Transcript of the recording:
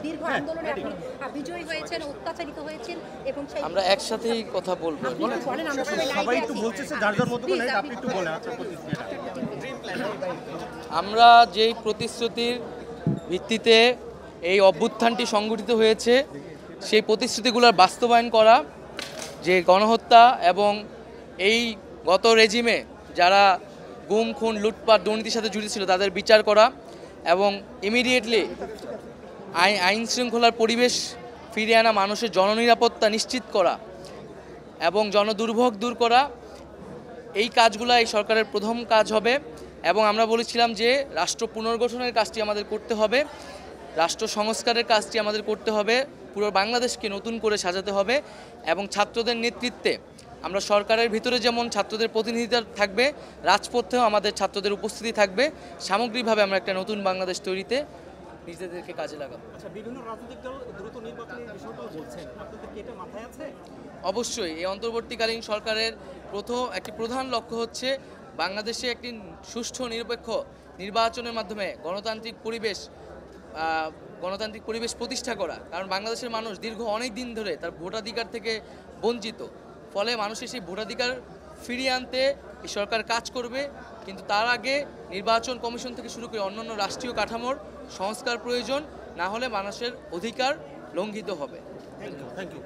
দীর্ঘ আন্দোলনে আপনি বিজয়ী হয়েছেন, অত্যাচারিত হয়েছেন এবং আমরা একসাথেই কথা বলবো। সবাই একটু বলছে যার যার মতো করে, আপনি একটু বলেন। আচ্ছা, আমরা যেই প্রতিশ্রুতির ভিত্তিতে এই অভ্যুত্থানটি সংগঠিত হয়েছে সেই প্রতিশ্রুতিগুলোর বাস্তবায়ন করা, যে গণহত্যা এবং এই গত রেজিমে যারা গুম খুন লুটপাট দুর্নীতির সাথে জড়িত ছিল তাদের বিচার করা এবং ইমিডিয়েটলি আইন শৃঙ্খলার পরিবেশ ফিরিয়ে আনা, মানুষের জননিরাপত্তা নিশ্চিত করা এবং জনদুর্ভোগ দূর করা, এই কাজগুলো এই সরকারের প্রথম কাজ হবে। এবং আমরা বলেছিলাম যে রাষ্ট্র পুনর্গঠনের কাজটি আমাদের করতে হবে, রাষ্ট্র সংস্কারের কাজটি আমাদের করতে হবে, পুরো বাংলাদেশকে নতুন করে সাজাতে হবে এবং ছাত্রদের নেতৃত্বে আমরা সরকারের ভিতরে যেমন ছাত্রদের প্রতিনিধিত্ব থাকবে, রাজপথেও আমাদের ছাত্রদের উপস্থিতি থাকবে। সামগ্রিকভাবে আমরা একটা নতুন বাংলাদেশ তৈরিতে নিজেদেরকে কাজে লাগাবো। আচ্ছা, বিভিন্ন রাজনৈতিক দল দ্রুত নির্বাচনের বিষয়টাও বলছেন, আপনাদের কি এটা মাথায় আছে? অবশ্যই এই অন্তর্বর্তীকালীন সরকারের একটি প্রধান লক্ষ্য হচ্ছে বাংলাদেশে একটি সুষ্ঠু নিরপেক্ষ নির্বাচনের মাধ্যমে গণতান্ত্রিক পরিবেশ প্রতিষ্ঠা করা। কারণ বাংলাদেশের মানুষ দীর্ঘ অনেক দিন ধরে তার ভোটাধিকার থেকে বঞ্চিত, ফলে মানুষের সেই ভোটাধিকার ফিরিয়ে আনতে এই সরকার কাজ করবে। কিন্তু তার আগে নির্বাচন কমিশন থেকে শুরু করে অন্যান্য রাষ্ট্রীয় কাঠামোর সংস্কার প্রয়োজন, না হলে মানুষের অধিকার লঙ্ঘিত হবে। Thank you.